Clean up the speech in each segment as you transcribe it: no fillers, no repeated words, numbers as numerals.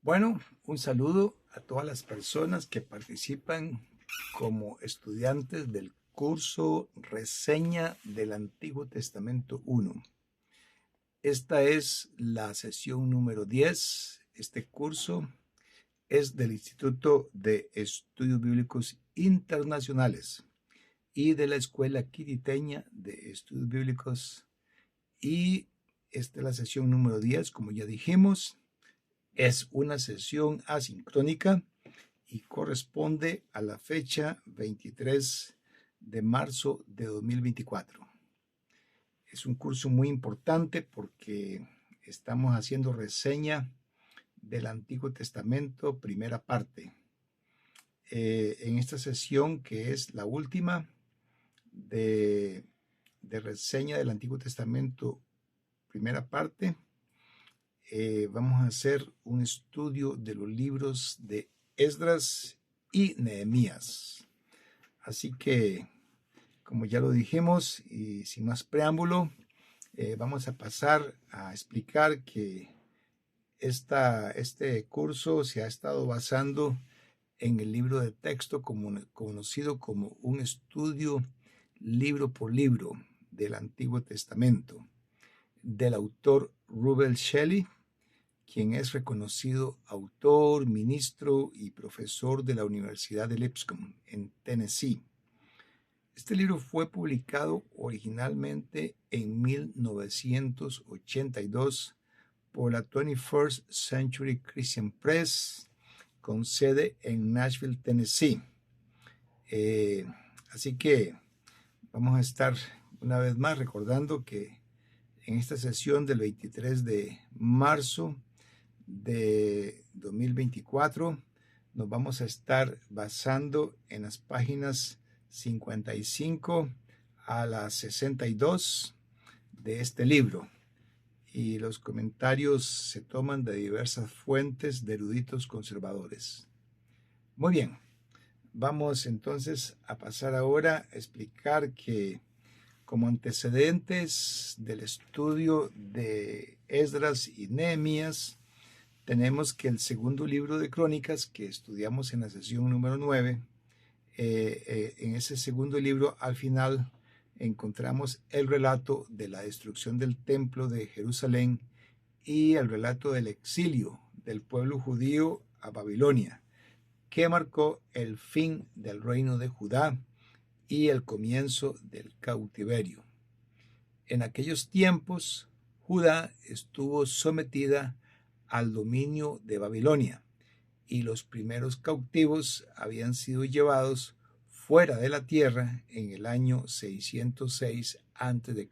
Bueno, un saludo a todas las personas que participan como estudiantes del curso Reseña del Antiguo Testamento 1. Esta es la sesión número 10. Este curso es del Instituto de Estudios Bíblicos Internacionales y de la Escuela Quiriteña de Estudios Bíblicos. Y esta es la sesión número 10, como ya dijimos. Es una sesión asincrónica y corresponde a la fecha 23 de marzo de 2024. Es un curso muy importante porque estamos haciendo reseña del Antiguo Testamento, primera parte. En esta sesión, que es la última de reseña del Antiguo Testamento, primera parte, vamos a hacer un estudio de los libros de Esdras y Nehemías. Así que, como ya lo dijimos, y sin más preámbulo, vamos a pasar a explicar que este curso se ha estado basando en el libro de texto conocido como un estudio libro por libro del Antiguo Testamento, del autor Rubel Shelley, quien es reconocido autor, ministro y profesor de la Universidad de Lipscomb, en Tennessee. Este libro fue publicado originalmente en 1982 por la 21st Century Christian Press, con sede en Nashville, Tennessee. Así que vamos a estar una vez más recordando que en esta sesión del 23 de marzo de 2024 nos vamos a estar basando en las páginas 55 a las 62 de este libro, y los comentarios se toman de diversas fuentes de eruditos conservadores. Muy bien, vamos entonces a pasar ahora a explicar que como antecedentes del estudio de Esdras y Nehemías, tenemos que el segundo libro de Crónicas, que estudiamos en la sesión número 9, en ese segundo libro, al final, encontramos el relato de la destrucción del templo de Jerusalén y el relato del exilio del pueblo judío a Babilonia, que marcó el fin del reino de Judá y el comienzo del cautiverio. En aquellos tiempos, Judá estuvo sometida al dominio de Babilonia, y los primeros cautivos habían sido llevados fuera de la tierra en el año 606 a.C.,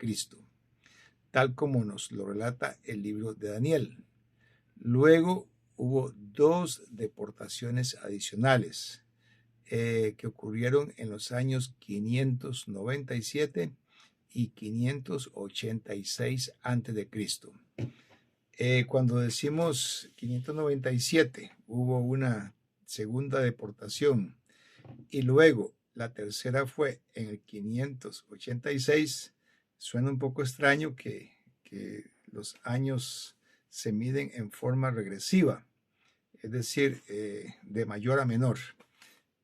tal como nos lo relata el libro de Daniel. Luego hubo dos deportaciones adicionales que ocurrieron en los años 597 y 586 a.C. Cuando decimos 597, hubo una segunda deportación y luego la tercera fue en el 586. Suena un poco extraño que los años se miden en forma regresiva, es decir, de mayor a menor,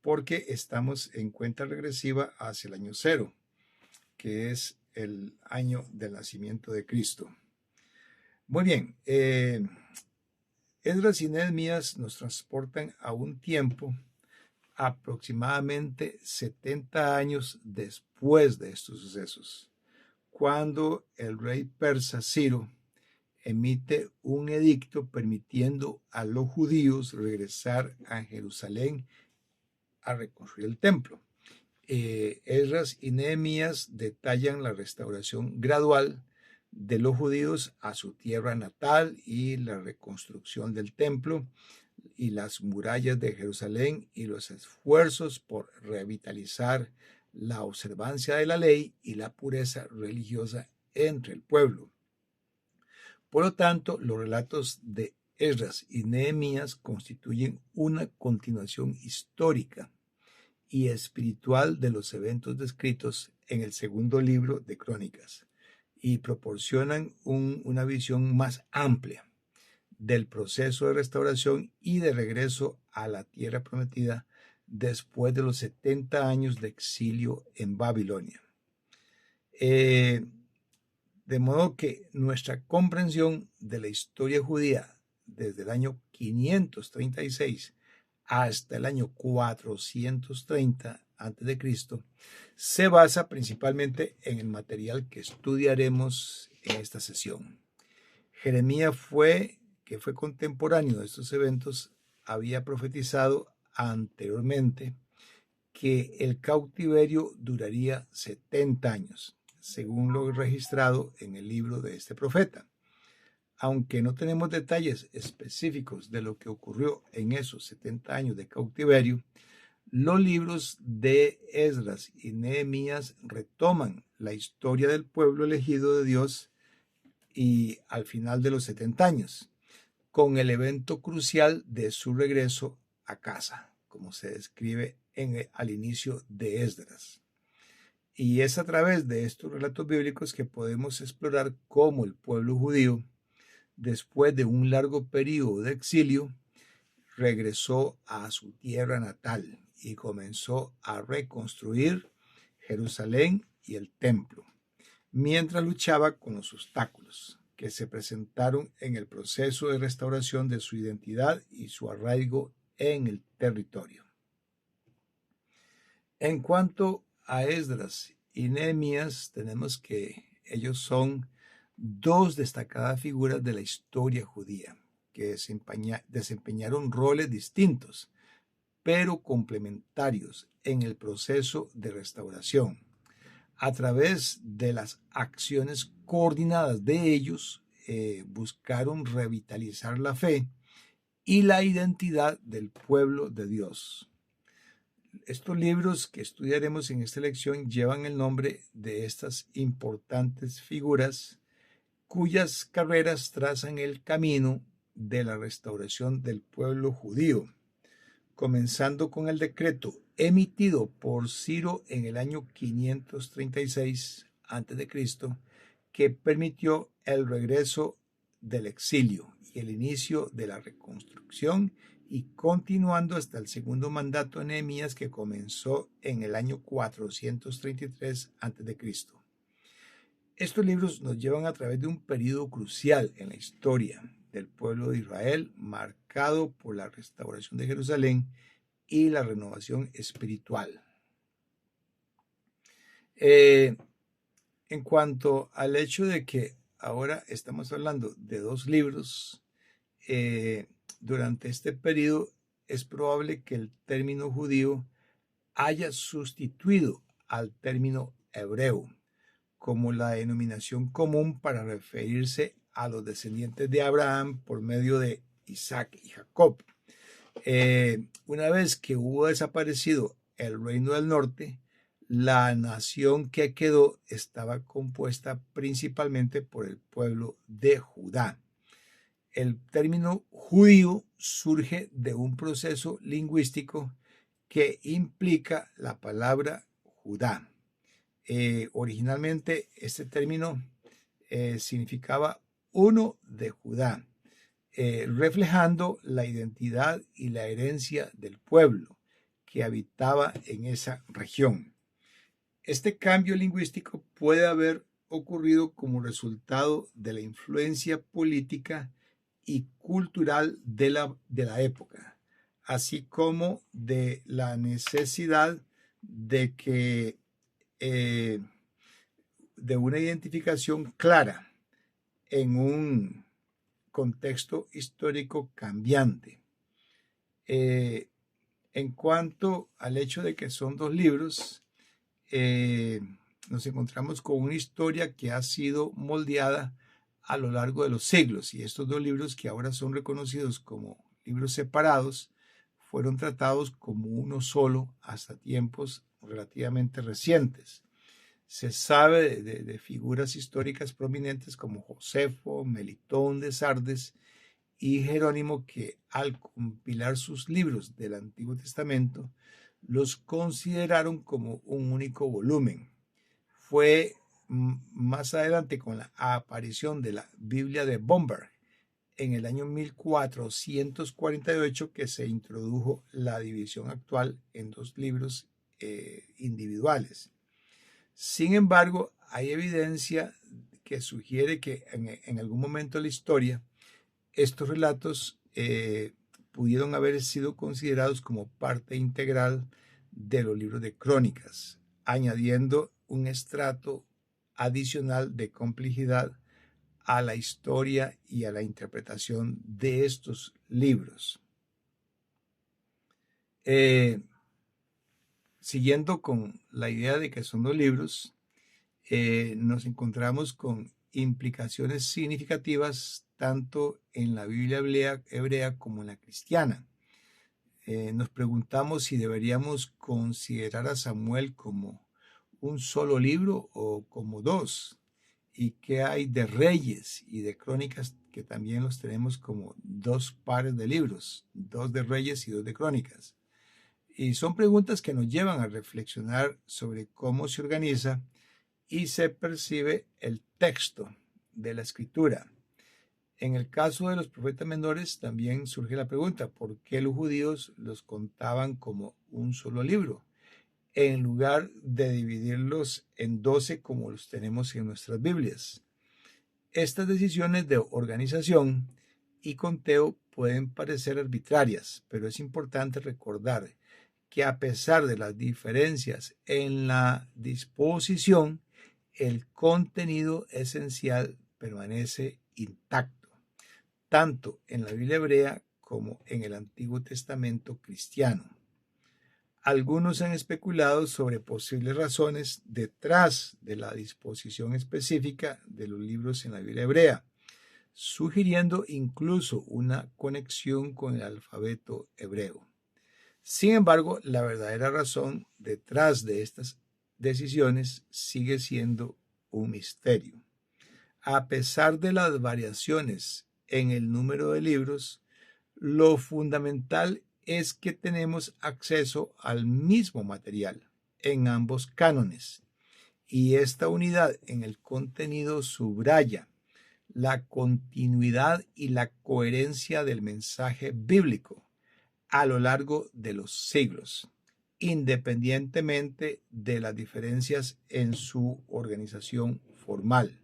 porque estamos en cuenta regresiva hacia el año cero, que es el año del nacimiento de Cristo. Muy bien, Esdras y Nehemías nos transportan a un tiempo aproximadamente 70 años después de estos sucesos, cuando el rey persa Ciro emite un edicto permitiendo a los judíos regresar a Jerusalén a reconstruir el templo. Esdras y Nehemías detallan la restauración gradual de los judíos a su tierra natal y la reconstrucción del templo y las murallas de Jerusalén y los esfuerzos por revitalizar la observancia de la ley y la pureza religiosa entre el pueblo. Por lo tanto, los relatos de Esdras y Nehemías constituyen una continuación histórica y espiritual de los eventos descritos en el segundo libro de Crónicas, y proporcionan una visión más amplia del proceso de restauración y de regreso a la tierra prometida después de los 70 años de exilio en Babilonia. De modo que nuestra comprensión de la historia judía desde el año 536 hasta el año 430 a.C. se basa principalmente en el material que estudiaremos en esta sesión. Jeremías, que fue contemporáneo de estos eventos, había profetizado anteriormente que el cautiverio duraría 70 años, según lo registrado en el libro de este profeta. Aunque no tenemos detalles específicos de lo que ocurrió en esos 70 años de cautiverio, los libros de Esdras y Nehemías retoman la historia del pueblo elegido de Dios y al final de los 70 años, con el evento crucial de su regreso a casa, como se describe al inicio de Esdras. Y es a través de estos relatos bíblicos que podemos explorar cómo el pueblo judío, después de un largo periodo de exilio, regresó a su tierra natal y comenzó a reconstruir Jerusalén y el templo, mientras luchaba con los obstáculos que se presentaron en el proceso de restauración de su identidad y su arraigo en el territorio. En cuanto a Esdras y Nehemías, tenemos que ellos son dos destacadas figuras de la historia judía que desempeñaron roles distintos, pero complementarios en el proceso de restauración. A través de las acciones coordinadas de ellos, buscaron revitalizar la fe y la identidad del pueblo de Dios. Estos libros que estudiaremos en esta lección llevan el nombre de estas importantes figuras cuyas carreras trazan el camino de la restauración del pueblo judío, comenzando con el decreto emitido por Ciro en el año 536 a.C., que permitió el regreso del exilio y el inicio de la reconstrucción, y continuando hasta el segundo mandato de Nehemías, que comenzó en el año 433 a.C. Estos libros nos llevan a través de un periodo crucial en la historia del pueblo de Israel, marcado por la restauración de Jerusalén y la renovación espiritual. En cuanto al hecho de que ahora estamos hablando de dos libros, durante este periodo es probable que el término judío haya sustituido al término hebreo como la denominación común para referirse a los descendientes de Abraham por medio de Isaac y Jacob. Una vez que hubo desaparecido el reino del norte, la nación que quedó estaba compuesta principalmente por el pueblo de Judá. El término judío surge de un proceso lingüístico que implica la palabra Judá. Originalmente este término significaba uno de Judá, reflejando la identidad y la herencia del pueblo que habitaba en esa región. Este cambio lingüístico puede haber ocurrido como resultado de la influencia política y cultural de la época, así como de la necesidad de que de una identificación clara en un contexto histórico cambiante. En cuanto al hecho de que son dos libros, nos encontramos con una historia que ha sido moldeada a lo largo de los siglos, y estos dos libros, que ahora son reconocidos como libros separados, fueron tratados como uno solo hasta tiempos relativamente recientes. Se sabe de figuras históricas prominentes como Josefo, Melitón de Sardes y Jerónimo, que al compilar sus libros del Antiguo Testamento los consideraron como un único volumen. Fue más adelante, con la aparición de la Biblia de Bomberg en el año 1448 que se introdujo la división actual en dos libros individuales. Sin embargo, hay evidencia que sugiere que en algún momento de la historia estos relatos pudieron haber sido considerados como parte integral de los libros de crónicas, añadiendo un estrato adicional de complejidad a la historia y a la interpretación de estos libros. Siguiendo con la idea de que son dos libros, nos encontramos con implicaciones significativas tanto en la Biblia hebrea como en la cristiana. Nos preguntamos si deberíamos considerar a Samuel como un solo libro o como dos, y qué hay de Reyes y de Crónicas, que también los tenemos como dos pares de libros, dos de Reyes y dos de Crónicas. Y son preguntas que nos llevan a reflexionar sobre cómo se organiza y se percibe el texto de la escritura. En el caso de los profetas menores también surge la pregunta, ¿por qué los judíos los contaban como un solo libro, en lugar de dividirlos en 12 como los tenemos en nuestras Biblias? Estas decisiones de organización y conteo pueden parecer arbitrarias, pero es importante recordar que a pesar de las diferencias en la disposición, el contenido esencial permanece intacto, tanto en la Biblia hebrea como en el Antiguo Testamento cristiano. Algunos han especulado sobre posibles razones detrás de la disposición específica de los libros en la Biblia hebrea, sugiriendo incluso una conexión con el alfabeto hebreo. Sin embargo, la verdadera razón detrás de estas decisiones sigue siendo un misterio. A pesar de las variaciones en el número de libros, lo fundamental es que tenemos acceso al mismo material en ambos cánones, y esta unidad en el contenido subraya la continuidad y la coherencia del mensaje bíblico a lo largo de los siglos, independientemente de las diferencias en su organización formal.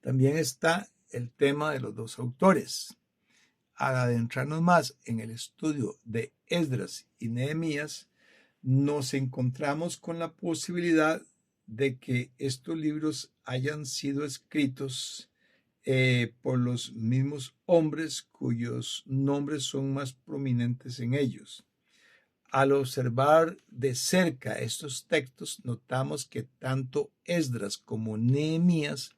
También está el tema de los dos autores. Al adentrarnos más en el estudio de Esdras y Nehemías, nos encontramos con la posibilidad de que estos libros hayan sido escritos por los mismos hombres cuyos nombres son más prominentes en ellos. Al observar de cerca estos textos, notamos que tanto Esdras como Nehemías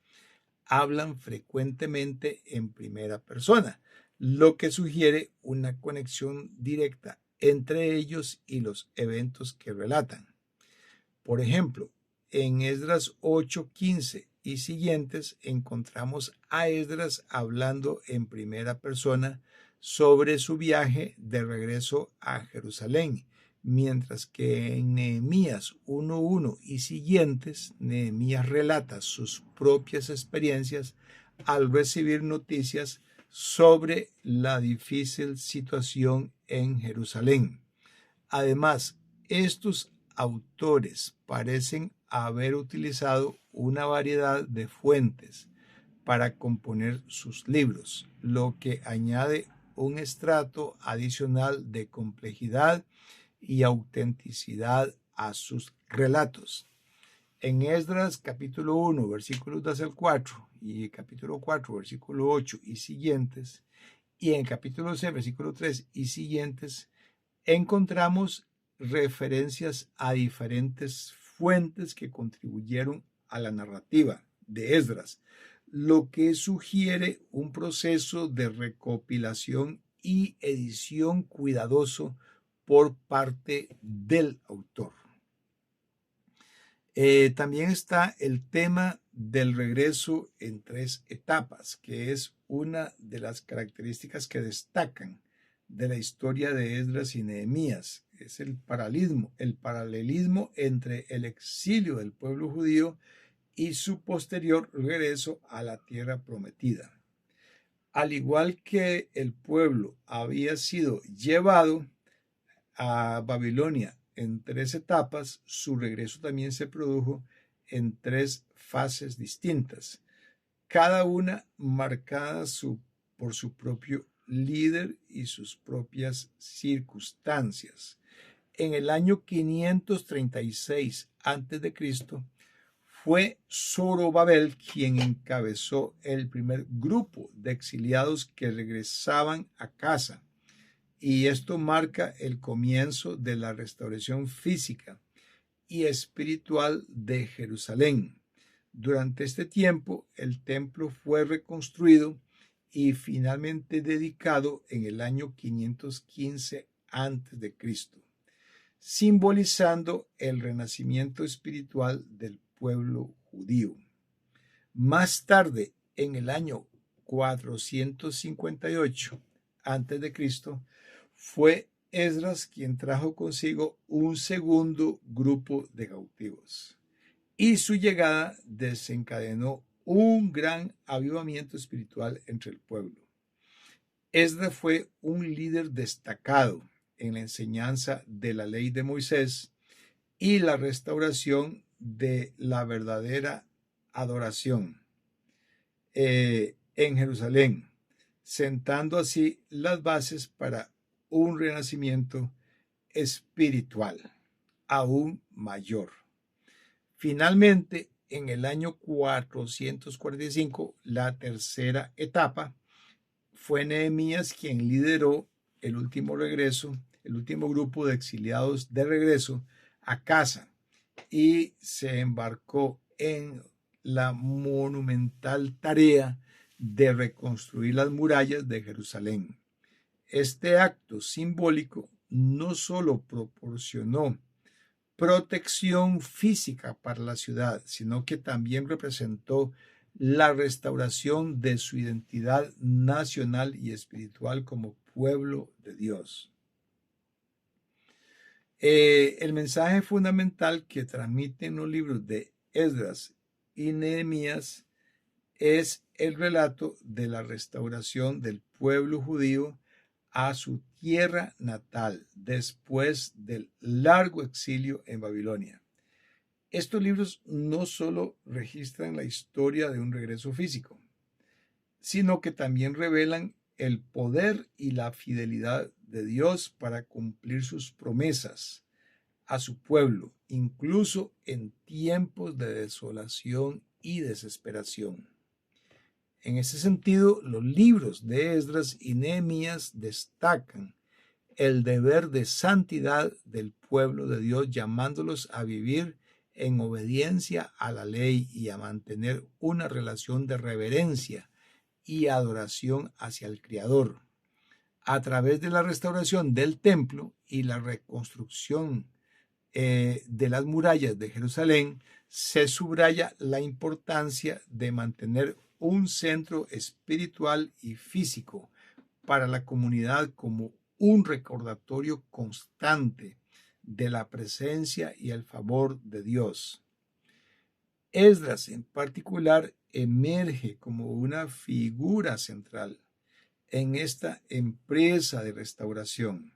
hablan frecuentemente en primera persona, lo que sugiere una conexión directa entre ellos y los eventos que relatan. Por ejemplo, en Esdras 8:15 y siguientes encontramos a Esdras hablando en primera persona sobre su viaje de regreso a Jerusalén, mientras que en Nehemías 1:1 y siguientes, Nehemías relata sus propias experiencias al recibir noticias sobre la difícil situación en Jerusalén. Además, estos autores parecen haber utilizado una variedad de fuentes para componer sus libros, lo que añade un estrato adicional de complejidad y autenticidad a sus relatos. En Esdras capítulo 1, versículos 2 al 4 y capítulo 4, versículo 8 y siguientes, y en capítulo 6, versículo 3 y siguientes, encontramos referencias a diferentes fuentes que contribuyeron a la narrativa de Esdras, lo que sugiere un proceso de recopilación y edición cuidadoso por parte del autor. También está el tema del regreso en 3 etapas, que es una de las características que destacan de la historia de Esdras y Nehemías. Es el paralelismo entre el exilio del pueblo judío y su posterior regreso a la tierra prometida. Al igual que el pueblo había sido llevado a Babilonia en 3 etapas, su regreso también se produjo en 3 fases distintas, cada una marcada por su propio líder y sus propias circunstancias. En el año 536 a.C., fue Zorobabel quien encabezó el primer grupo de exiliados que regresaban a casa, y esto marca el comienzo de la restauración física y espiritual de Jerusalén. Durante este tiempo, el templo fue reconstruido y finalmente dedicado en el año 515 a.C., simbolizando el renacimiento espiritual del pueblo judío. Más tarde, en el año 458 a.C., fue Esdras quien trajo consigo un segundo grupo de cautivos, y su llegada desencadenó un gran avivamiento espiritual entre el pueblo. Esdras fue un líder destacado en la enseñanza de la ley de Moisés y la restauración de la verdadera adoración en Jerusalén, sentando así las bases para un renacimiento espiritual aún mayor. Finalmente, en el año 445, la tercera etapa, fue Nehemías quien lideró el último grupo de exiliados de regreso a casa, y se embarcó en la monumental tarea de reconstruir las murallas de Jerusalén. Este acto simbólico no solo proporcionó protección física para la ciudad, sino que también representó la restauración de su identidad nacional y espiritual como pueblo de Dios. El mensaje fundamental que transmiten los libros de Esdras y Nehemías es el relato de la restauración del pueblo judío a su tierra natal después del largo exilio en Babilonia. Estos libros no solo registran la historia de un regreso físico, sino que también revelan el poder y la fidelidad de Dios para cumplir sus promesas a su pueblo, incluso en tiempos de desolación y desesperación. En ese sentido, los libros de Esdras y Nehemías destacan el deber de santidad del pueblo de Dios, llamándolos a vivir en obediencia a la ley y a mantener una relación de reverencia y adoración hacia el Creador. A través de la restauración del templo y la reconstrucción de las murallas de Jerusalén, se subraya la importancia de mantener un centro espiritual y físico para la comunidad como un recordatorio constante de la presencia y el favor de Dios. Esdras en particular emerge como una figura central en esta empresa de restauración.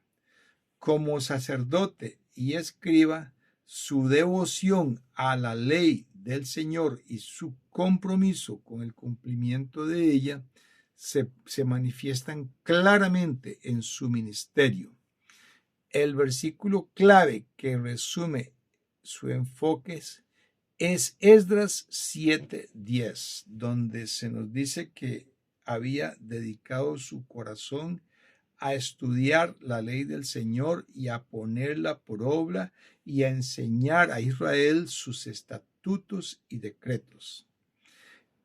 Como sacerdote y escriba, su devoción a la ley del Señor y su compromiso con el cumplimiento de ella se manifiestan claramente en su ministerio. El versículo clave que resume su enfoque es Esdras 7:10, donde se nos dice que había dedicado su corazón a estudiar la ley del Señor y a ponerla por obra y a enseñar a Israel sus estatutos y decretos.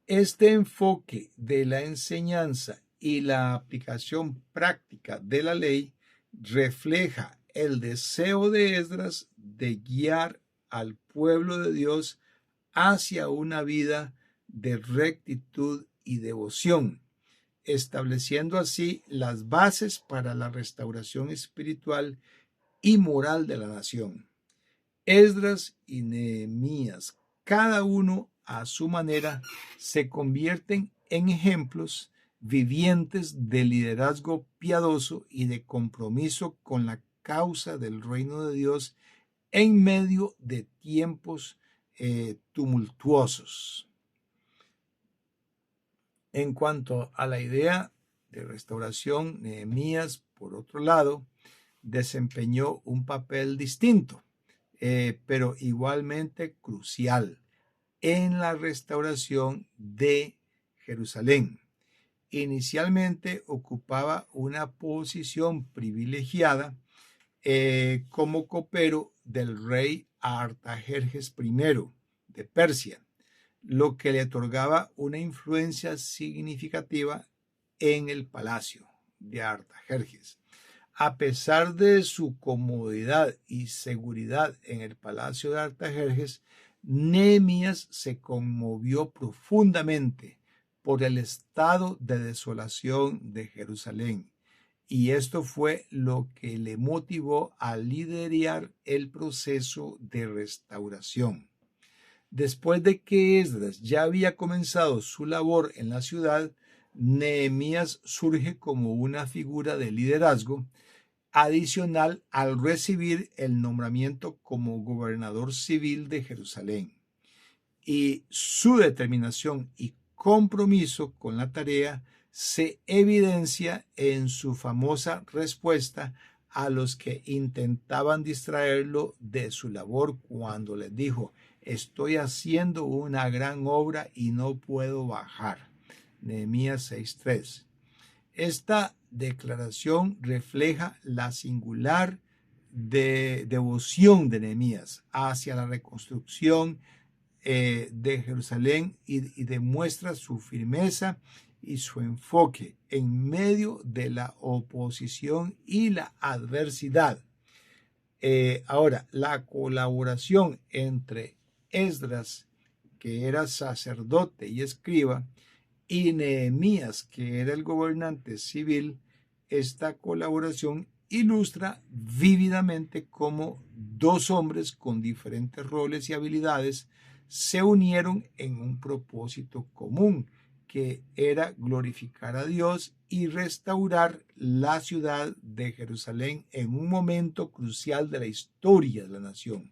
Este enfoque de la enseñanza y la aplicación práctica de la ley refleja el deseo de Esdras de guiar al pueblo de Dios hacia una vida de rectitud y devoción, estableciendo así las bases para la restauración espiritual y moral de la nación. Esdras y Nehemías, cada uno a su manera, se convierten en ejemplos vivientes de liderazgo piadoso y de compromiso con la causa del reino de Dios en medio de tiempos tumultuosos. En cuanto a la idea de restauración, Nehemías, por otro lado, desempeñó un papel distinto, pero igualmente crucial en la restauración de Jerusalén. Inicialmente ocupaba una posición privilegiada como copero del rey Artajerjes I de Persia, lo que le otorgaba una influencia significativa en el palacio de Artajerjes. A pesar de su comodidad y seguridad en el palacio de Artajerjes, Nehemías se conmovió profundamente por el estado de desolación de Jerusalén, y esto fue lo que le motivó a liderar el proceso de restauración. Después de que Esdras ya había comenzado su labor en la ciudad, Nehemías surge como una figura de liderazgo adicional al recibir el nombramiento como gobernador civil de Jerusalén. Y su determinación y compromiso con la tarea se evidencia en su famosa respuesta a los que intentaban distraerlo de su labor cuando les dijo: estoy haciendo una gran obra y no puedo bajar. Nehemías 6:3. Esta declaración refleja la singular devoción de Nehemías hacia la reconstrucción de Jerusalén y demuestra su firmeza y su enfoque en medio de la oposición y la adversidad. Ahora, la colaboración entre Esdras, que era sacerdote y escriba, y Nehemías, que era el gobernante civil, esta colaboración ilustra vívidamente cómo dos hombres con diferentes roles y habilidades se unieron en un propósito común, que era glorificar a Dios y restaurar la ciudad de Jerusalén en un momento crucial de la historia de la nación.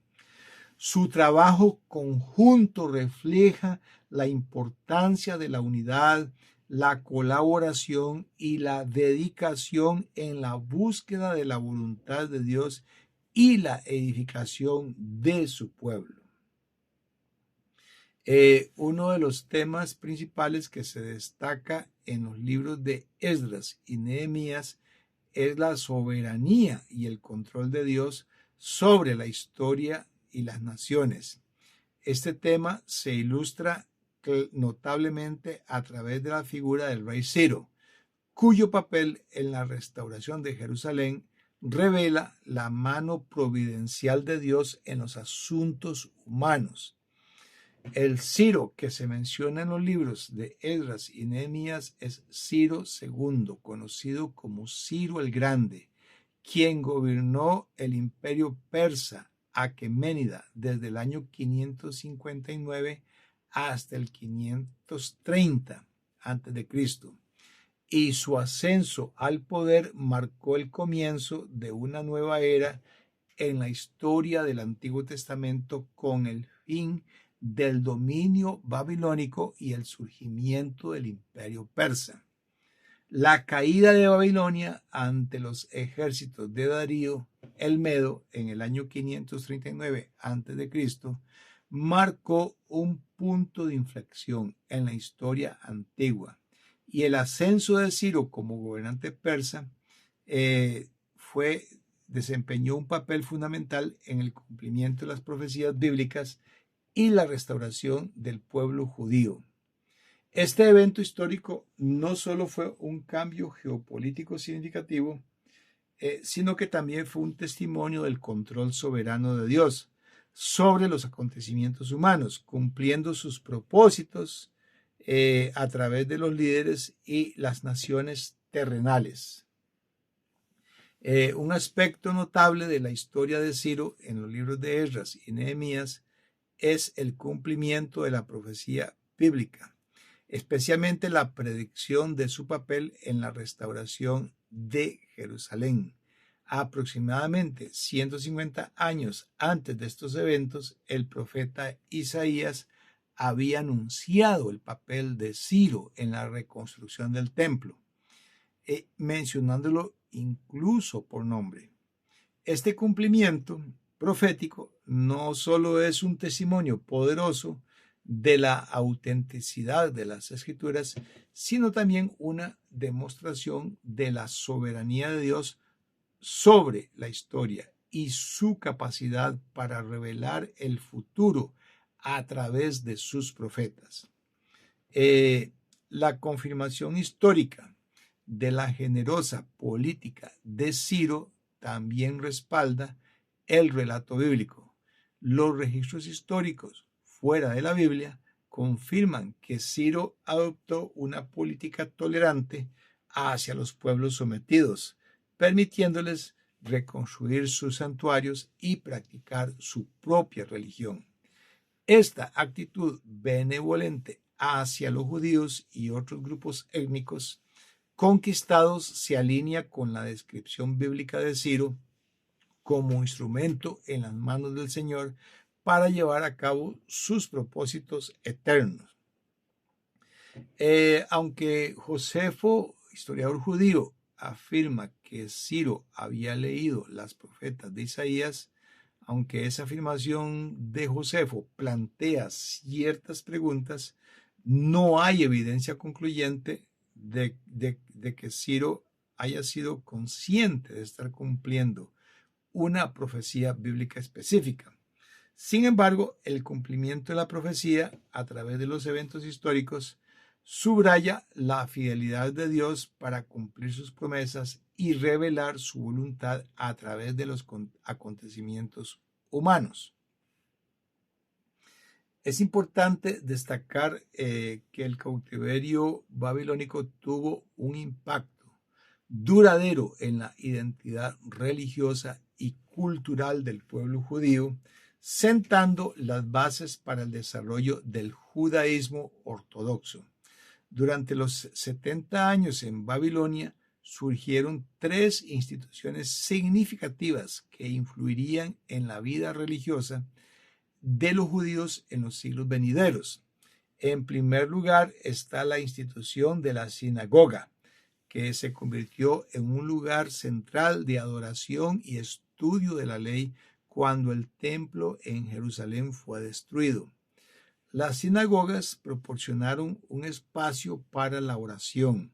Su trabajo conjunto refleja la importancia de la unidad, la colaboración y la dedicación en la búsqueda de la voluntad de Dios y la edificación de su pueblo. Uno de los temas principales que se destaca en los libros de Esdras y Nehemías es la soberanía y el control de Dios sobre la historia y las naciones. Este tema se ilustra notablemente a través de la figura del rey Ciro, cuyo papel en la restauración de Jerusalén revela la mano providencial de Dios en los asuntos humanos. El Ciro que se menciona en los libros de Esdras y Nehemías es Ciro II, conocido como Ciro el Grande, quien gobernó el imperio persa aqueménida desde el año 559 hasta el 530 a.C. y su ascenso al poder marcó el comienzo de una nueva era en la historia del Antiguo Testamento, con el fin del dominio babilónico y el surgimiento del imperio persa. La caída de Babilonia ante los ejércitos de Darío el Medo en el año 539 a.C. marcó un punto de inflexión en la historia antigua, y el ascenso de Ciro como gobernante persa desempeñó un papel fundamental en el cumplimiento de las profecías bíblicas y la restauración del pueblo judío. Este evento histórico no solo fue un cambio geopolítico significativo, sino que también fue un testimonio del control soberano de Dios sobre los acontecimientos humanos, cumpliendo sus propósitos a través de los líderes y las naciones terrenales. Un aspecto notable de la historia de Ciro en los libros de Esdras y Nehemías es el cumplimiento de la profecía bíblica. especialmente la predicción de su papel en la restauración de Jerusalén. Aproximadamente 150 años antes de estos eventos, el profeta Isaías había anunciado el papel de Ciro en la reconstrucción del templo, mencionándolo incluso por nombre. Este cumplimiento profético no solo es un testimonio poderoso de la autenticidad de las Escrituras, sino también una demostración de la soberanía de Dios sobre la historia y su capacidad para revelar el futuro a través de sus profetas. La confirmación histórica de la generosa política de Ciro también respalda el relato bíblico. Los registros históricos fuera de la Biblia confirman que Ciro adoptó una política tolerante hacia los pueblos sometidos, permitiéndoles reconstruir sus santuarios y practicar su propia religión. Esta actitud benevolente hacia los judíos y otros grupos étnicos conquistados se alinea con la descripción bíblica de Ciro como instrumento en las manos del Señor para llevar a cabo sus propósitos eternos. Aunque Josefo, historiador judío, afirma que Ciro había leído las profetas de Isaías, aunque esa afirmación de Josefo plantea ciertas preguntas, no hay evidencia concluyente de que Ciro haya sido consciente de estar cumpliendo una profecía bíblica específica. Sin embargo, el cumplimiento de la profecía a través de los eventos históricos subraya la fidelidad de Dios para cumplir sus promesas y revelar su voluntad a través de los acontecimientos humanos. Es importante destacar que el cautiverio babilónico tuvo un impacto duradero en la identidad religiosa y cultural del pueblo judío, sentando las bases para el desarrollo del judaísmo ortodoxo. Durante los 70 años en Babilonia surgieron 3 instituciones significativas que influirían en la vida religiosa de los judíos en los siglos venideros. En primer lugar está la institución de la sinagoga, que se convirtió en un lugar central de adoración y estudio de la ley cuando el templo en Jerusalén fue destruido. Las sinagogas proporcionaron un espacio para la oración,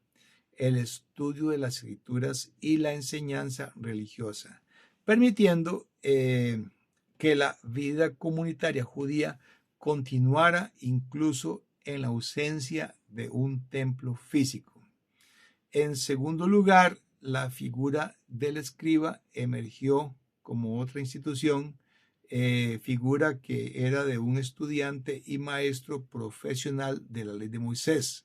el estudio de las escrituras y la enseñanza religiosa, permitiendo que la vida comunitaria judía continuara incluso en la ausencia de un templo físico. En segundo lugar, la figura del escriba emergió como otra institución, figura que era de un estudiante y maestro profesional de la ley de Moisés.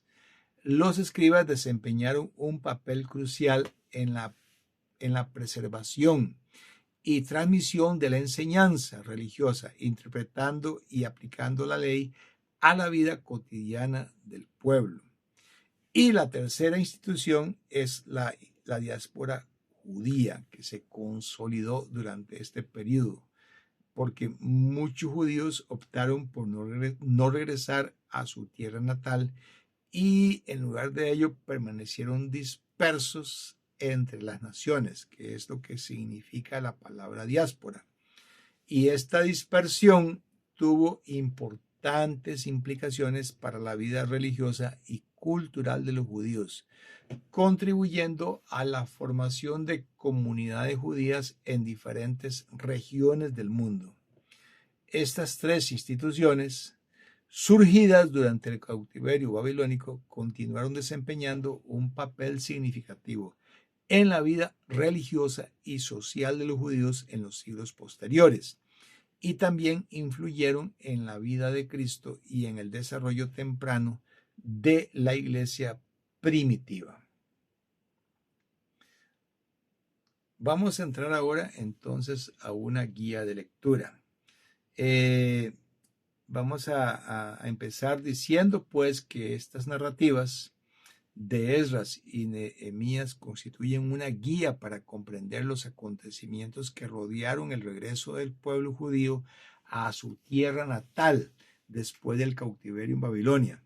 Los escribas desempeñaron un papel crucial en la preservación y transmisión de la enseñanza religiosa, interpretando y aplicando la ley a la vida cotidiana del pueblo. Y la tercera institución es la diáspora judía, que se consolidó durante este periodo, porque muchos judíos optaron por no regresar a su tierra natal y en lugar de ello permanecieron dispersos entre las naciones, que es lo que significa la palabra diáspora. Y esta dispersión tuvo importantes implicaciones para la vida religiosa y cultural de los judíos, contribuyendo a la formación de comunidades judías en diferentes regiones del mundo. Estas 3 instituciones, surgidas durante el cautiverio babilónico, continuaron desempeñando un papel significativo en la vida religiosa y social de los judíos en los siglos posteriores, y también influyeron en la vida de Cristo y en el desarrollo temprano de la iglesia primitiva. Vamos a entrar ahora entonces a una guía de lectura. vamos a empezar diciendo pues que estas narrativas de Esdras y Nehemías constituyen una guía para comprender los acontecimientos que rodearon el regreso del pueblo judío a su tierra natal después del cautiverio en Babilonia.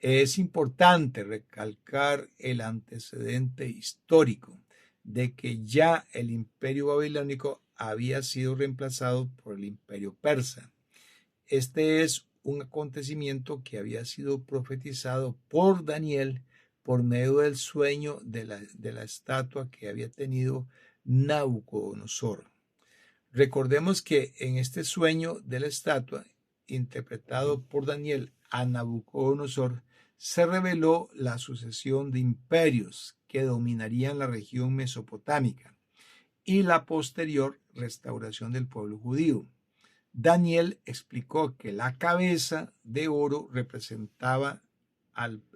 Es importante recalcar el antecedente histórico de que ya el imperio babilónico había sido reemplazado por el imperio persa. Este es un acontecimiento que había sido profetizado por Daniel por medio del sueño de la estatua que había tenido Nabucodonosor. Recordemos que en este sueño de la estatua, interpretado por Daniel a Nabucodonosor, se reveló la sucesión de imperios que dominarían la región mesopotámica y la posterior restauración del pueblo judío. Daniel explicó que la cabeza de oro representaba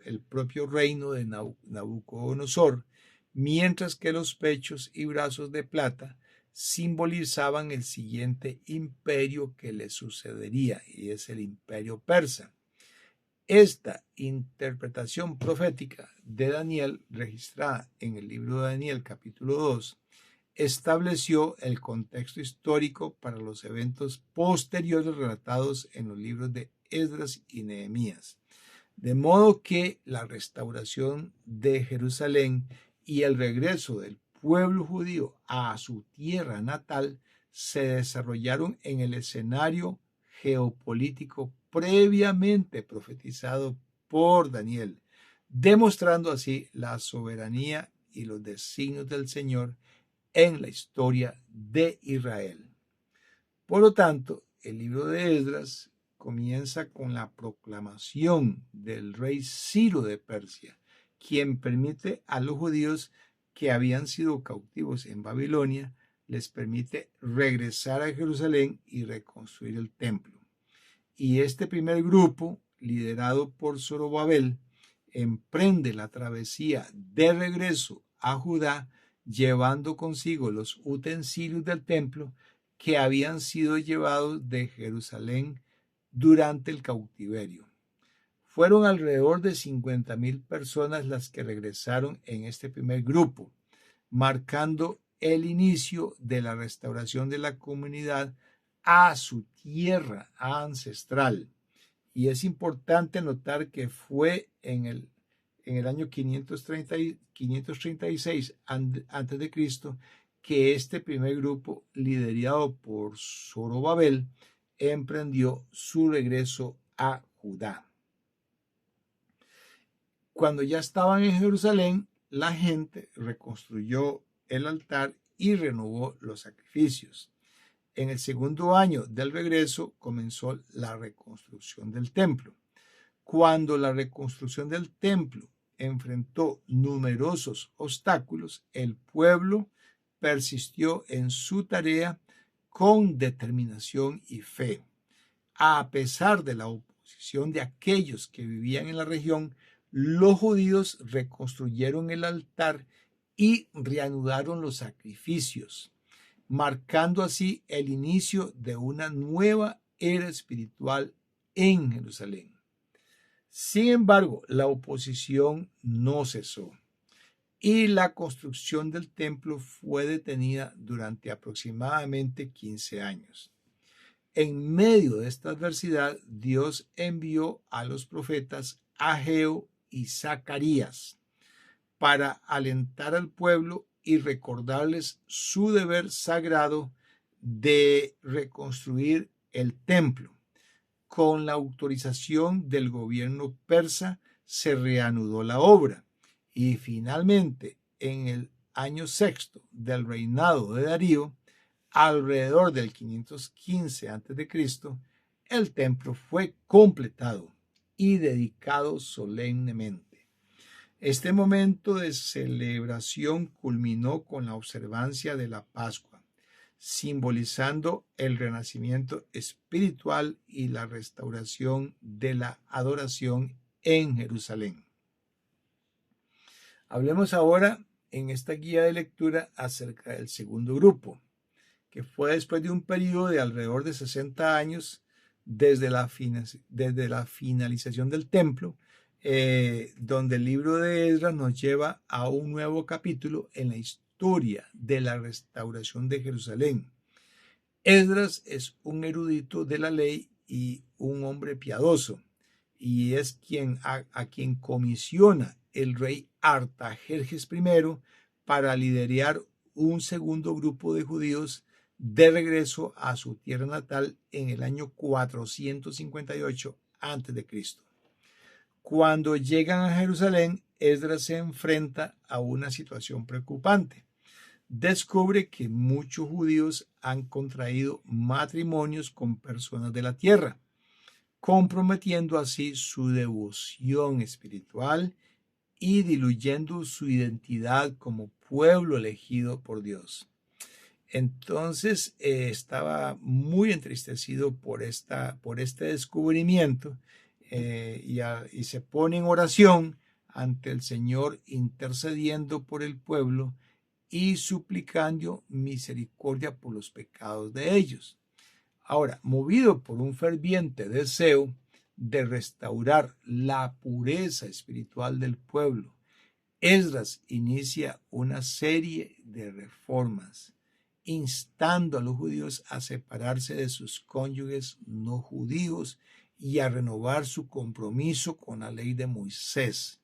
el propio reino de Nabucodonosor, mientras que los pechos y brazos de plata simbolizaban el siguiente imperio que le sucedería, y es el imperio persa. Esta interpretación profética de Daniel, registrada en el libro de Daniel capítulo 2, estableció el contexto histórico para los eventos posteriores relatados en los libros de Esdras y Nehemías. De modo que la restauración de Jerusalén y el regreso del pueblo judío a su tierra natal se desarrollaron en el escenario geopolítico previamente profetizado por Daniel, demostrando así la soberanía y los designios del Señor en la historia de Israel. Por lo tanto, el libro de Esdras comienza con la proclamación del rey Ciro de Persia, quien permite a los judíos que habían sido cautivos en Babilonia, les permite regresar a Jerusalén y reconstruir el templo. Y este primer grupo, liderado por Zorobabel, emprende la travesía de regreso a Judá, llevando consigo los utensilios del templo que habían sido llevados de Jerusalén durante el cautiverio. Fueron alrededor de 50,000 personas las que regresaron en este primer grupo, marcando el inicio de la restauración de la comunidad a su tierra ancestral. Y es importante notar que fue en el año 536 antes de Cristo que este primer grupo, liderado por Zorobabel, emprendió su regreso a Judá. Cuando ya estaban en Jerusalén, la gente reconstruyó el altar y renovó los sacrificios. En el segundo año del regreso comenzó la reconstrucción del templo. Cuando la reconstrucción del templo enfrentó numerosos obstáculos, el pueblo persistió en su tarea con determinación y fe. A pesar de la oposición de aquellos que vivían en la región, los judíos reconstruyeron el altar y reanudaron los sacrificios, marcando así el inicio de una nueva era espiritual en Jerusalén. Sin embargo, la oposición no cesó y la construcción del templo fue detenida durante aproximadamente 15 años. En medio de esta adversidad, Dios envió a los profetas Ageo y Zacarías para alentar al pueblo y recordarles su deber sagrado de reconstruir el templo. Con la autorización del gobierno persa se reanudó la obra y finalmente en el año sexto del reinado de Darío, alrededor del 515 a.C., el templo fue completado y dedicado solemnemente. Este momento de celebración culminó con la observancia de la Pascua, simbolizando el renacimiento espiritual y la restauración de la adoración en Jerusalén. Hablemos ahora en esta guía de lectura acerca del segundo grupo, que fue después de un periodo de alrededor de 60 años desde la finalización del templo, donde el libro de Esdras nos lleva a un nuevo capítulo en la historia de la restauración de Jerusalén. Esdras es un erudito de la ley y un hombre piadoso, y es a quien comisiona el rey Artajerjes I para liderar un segundo grupo de judíos de regreso a su tierra natal en el año 458 a.C. Cuando llegan a Jerusalén, Esdras se enfrenta a una situación preocupante. Descubre que muchos judíos han contraído matrimonios con personas de la tierra, comprometiendo así su devoción espiritual y diluyendo su identidad como pueblo elegido por Dios. Entonces estaba muy entristecido por este descubrimiento y se pone en oración ante el Señor, intercediendo por el pueblo y suplicando misericordia por los pecados de ellos. Ahora, movido por un ferviente deseo de restaurar la pureza espiritual del pueblo, Esdras inicia una serie de reformas, instando a los judíos a separarse de sus cónyuges no judíos y a renovar su compromiso con la ley de Moisés.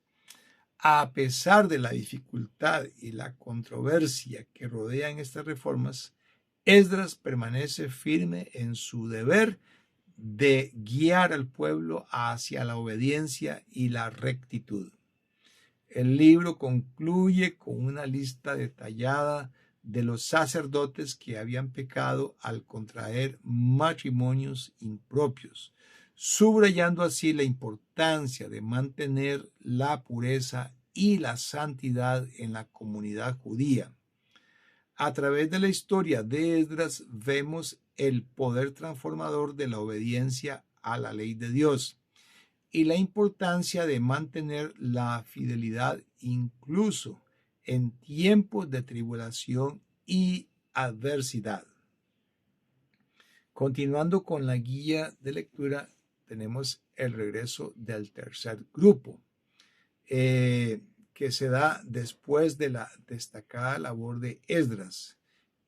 A pesar de la dificultad y la controversia que rodean estas reformas, Esdras permanece firme en su deber de guiar al pueblo hacia la obediencia y la rectitud. El libro concluye con una lista detallada de los sacerdotes que habían pecado al contraer matrimonios impropios, subrayando así la importancia de mantener la pureza y la santidad en la comunidad judía. A través de la historia de Esdras vemos el poder transformador de la obediencia a la ley de Dios y la importancia de mantener la fidelidad incluso en tiempos de tribulación y adversidad. Continuando con la guía de lectura, tenemos el regreso del tercer grupo, que se da después de la destacada labor de Esdras.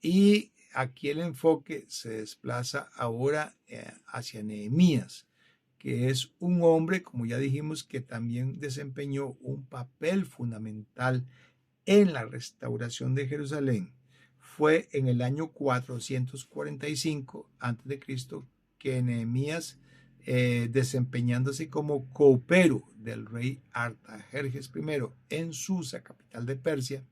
Y aquí el enfoque se desplaza ahora hacia Nehemías, que es un hombre, como ya dijimos, que también desempeñó un papel fundamental en la restauración de Jerusalén. Fue en el año 445 a.C. que Nehemías, desempeñándose como copero del rey Artajerjes I en Susa, capital de Persia,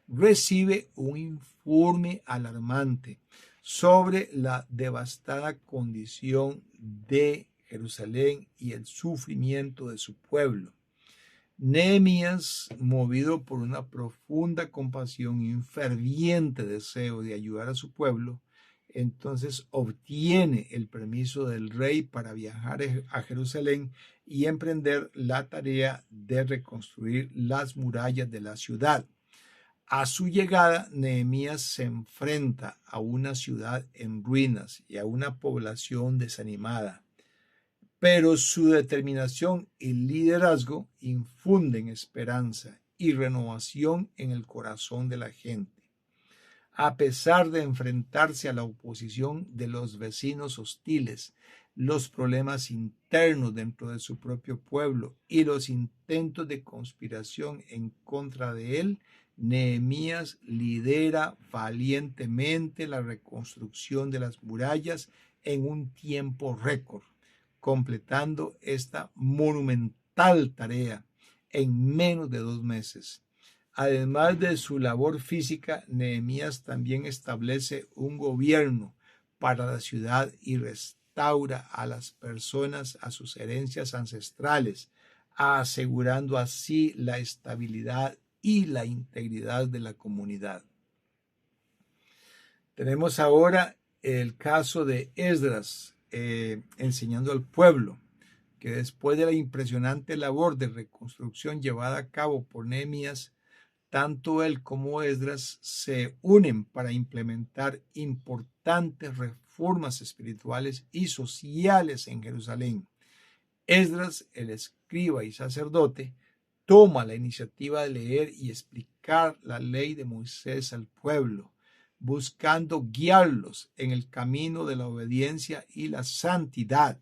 recibe un informe alarmante sobre la devastada condición de Jerusalén y el sufrimiento de su pueblo. Nehemías, movido por una profunda compasión y un ferviente deseo de ayudar a su pueblo, entonces obtiene el permiso del rey para viajar a Jerusalén y emprender la tarea de reconstruir las murallas de la ciudad. A su llegada, Nehemías se enfrenta a una ciudad en ruinas y a una población desanimada, pero su determinación y liderazgo infunden esperanza y renovación en el corazón de la gente. A pesar de enfrentarse a la oposición de los vecinos hostiles, los problemas internos dentro de su propio pueblo y los intentos de conspiración en contra de él, Nehemías lidera valientemente la reconstrucción de las murallas en un tiempo récord, completando esta monumental tarea en menos de 2 meses. Además de su labor física, Nehemías también establece un gobierno para la ciudad y restaura a las personas a sus herencias ancestrales, asegurando así la estabilidad y la integridad de la comunidad. Tenemos ahora el caso de Esdras, enseñando al pueblo que después de la impresionante labor de reconstrucción llevada a cabo por Nehemías, tanto él como Esdras se unen para implementar importantes reformas espirituales y sociales en Jerusalén. Esdras, el escriba y sacerdote, toma la iniciativa de leer y explicar la ley de Moisés al pueblo, buscando guiarlos en el camino de la obediencia y la santidad.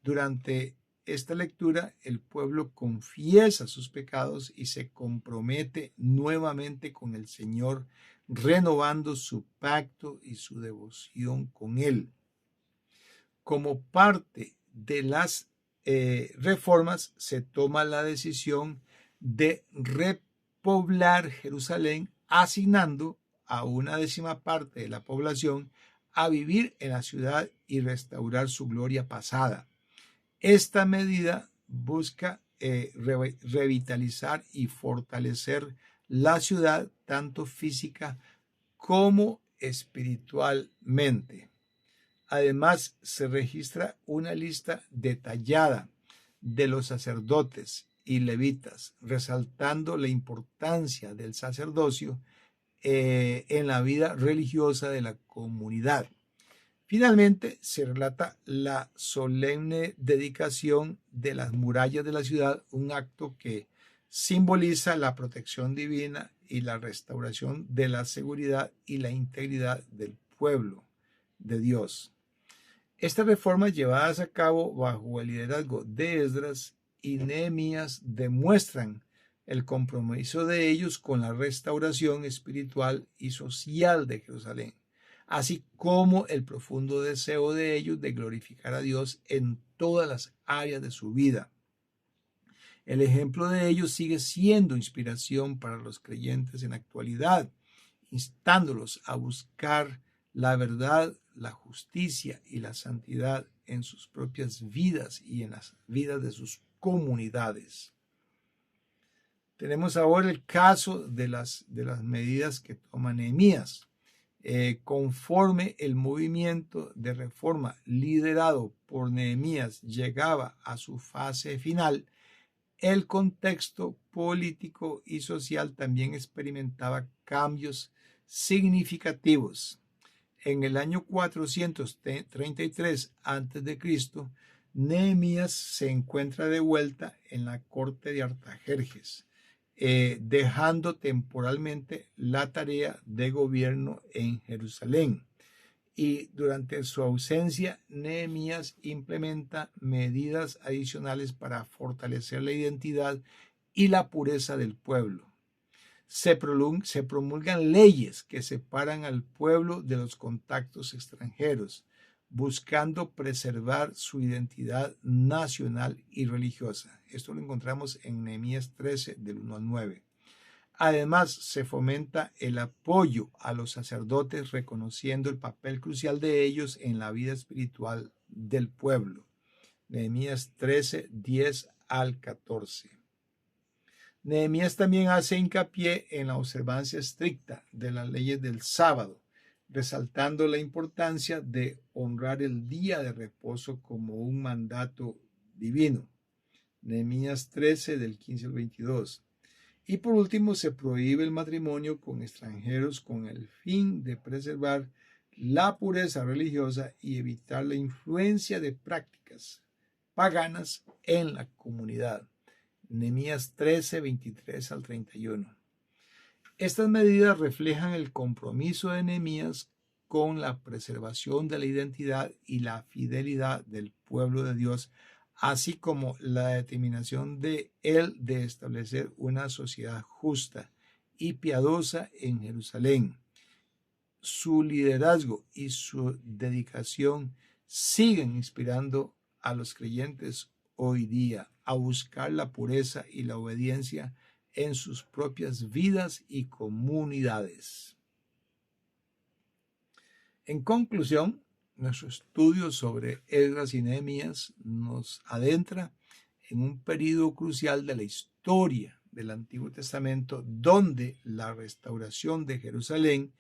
Durante esta lectura, el pueblo confiesa sus pecados y se compromete nuevamente con el Señor, renovando su pacto y su devoción con Él. Como parte de las reformas, se toma la decisión de repoblar Jerusalén, asignando a una 10ª parte de la población a vivir en la ciudad y restaurar su gloria pasada. Esta medida busca revitalizar y fortalecer la ciudad tanto física como espiritualmente. Además, se registra una lista detallada de los sacerdotes y levitas, resaltando la importancia del sacerdocio en la vida religiosa de la comunidad. Finalmente, se relata la solemne dedicación de las murallas de la ciudad, un acto que simboliza la protección divina y la restauración de la seguridad y la integridad del pueblo de Dios. Estas reformas llevadas a cabo bajo el liderazgo de Esdras y Nehemías demuestran el compromiso de ellos con la restauración espiritual y social de Jerusalén, así como el profundo deseo de ellos de glorificar a Dios en todas las áreas de su vida. El ejemplo de ellos sigue siendo inspiración para los creyentes en la actualidad, instándolos a buscar la verdad, la justicia y la santidad en sus propias vidas y en las vidas de sus comunidades. Tenemos ahora el caso de las medidas que toma Nehemías. Conforme el movimiento de reforma liderado por Nehemías llegaba a su fase final, el contexto político y social también experimentaba cambios significativos. En el año 433 a.C., Nehemías se encuentra de vuelta en la corte de Artajerjes, dejando temporalmente la tarea de gobierno en Jerusalén. Y durante su ausencia, Nehemías implementa medidas adicionales para fortalecer la identidad y la pureza del pueblo. Se promulgan leyes que separan al pueblo de los contactos extranjeros, buscando preservar su identidad nacional y religiosa. Esto lo encontramos en Nehemías 13, del 1 al 9. Además, se fomenta el apoyo a los sacerdotes, reconociendo el papel crucial de ellos en la vida espiritual del pueblo. Nehemías 13, 10 al 14. Nehemías también hace hincapié en la observancia estricta de las leyes del sábado, resaltando la importancia de honrar el día de reposo como un mandato divino. Nehemías 13, del 15 al 22. Y por último, se prohíbe el matrimonio con extranjeros con el fin de preservar la pureza religiosa y evitar la influencia de prácticas paganas en la comunidad. Nehemías 13, 23 al 31. Estas medidas reflejan el compromiso de Nehemías con la preservación de la identidad y la fidelidad del pueblo de Dios, así como la determinación de él de establecer una sociedad justa y piadosa en Jerusalén. Su liderazgo y su dedicación siguen inspirando a los creyentes hoy día a buscar la pureza y la obediencia en sus propias vidas y comunidades. En conclusión, nuestro estudio sobre Esdras y Nehemías nos adentra en un periodo crucial de la historia del Antiguo Testamento, donde la restauración de Jerusalén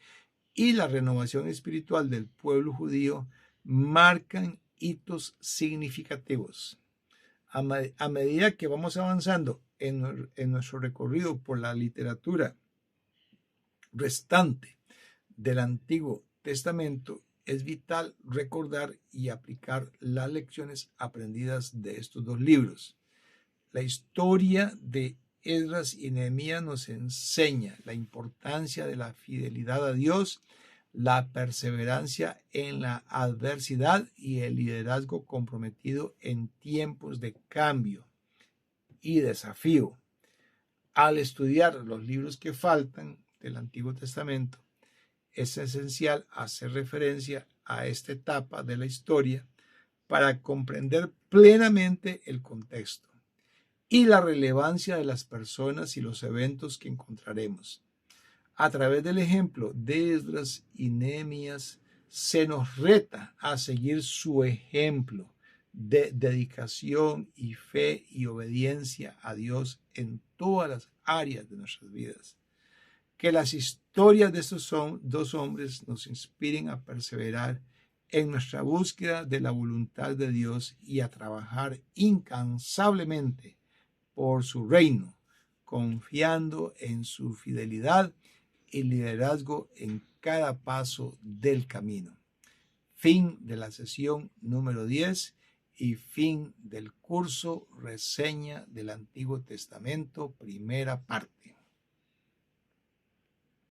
y la renovación espiritual del pueblo judío marcan hitos significativos. A medida que vamos avanzando en nuestro recorrido por la literatura restante del Antiguo Testamento, es vital recordar y aplicar las lecciones aprendidas de estos dos libros. La historia de Esdras y Nehemías nos enseña la importancia de la fidelidad a Dios, la perseverancia en la adversidad y el liderazgo comprometido en tiempos de cambio y desafío. Al estudiar los libros que faltan del Antiguo Testamento, es esencial hacer referencia a esta etapa de la historia para comprender plenamente el contexto y la relevancia de las personas y los eventos que encontraremos. A través del ejemplo de Esdras y Nehemías, se nos reta a seguir su ejemplo de dedicación y fe y obediencia a Dios en todas las áreas de nuestras vidas. Que las historias de estos dos hombres nos inspiren a perseverar en nuestra búsqueda de la voluntad de Dios y a trabajar incansablemente por su reino, confiando en su fidelidad y liderazgo en cada paso del camino. Fin de la sesión número 10 y fin del curso Reseña del Antiguo Testamento, primera parte.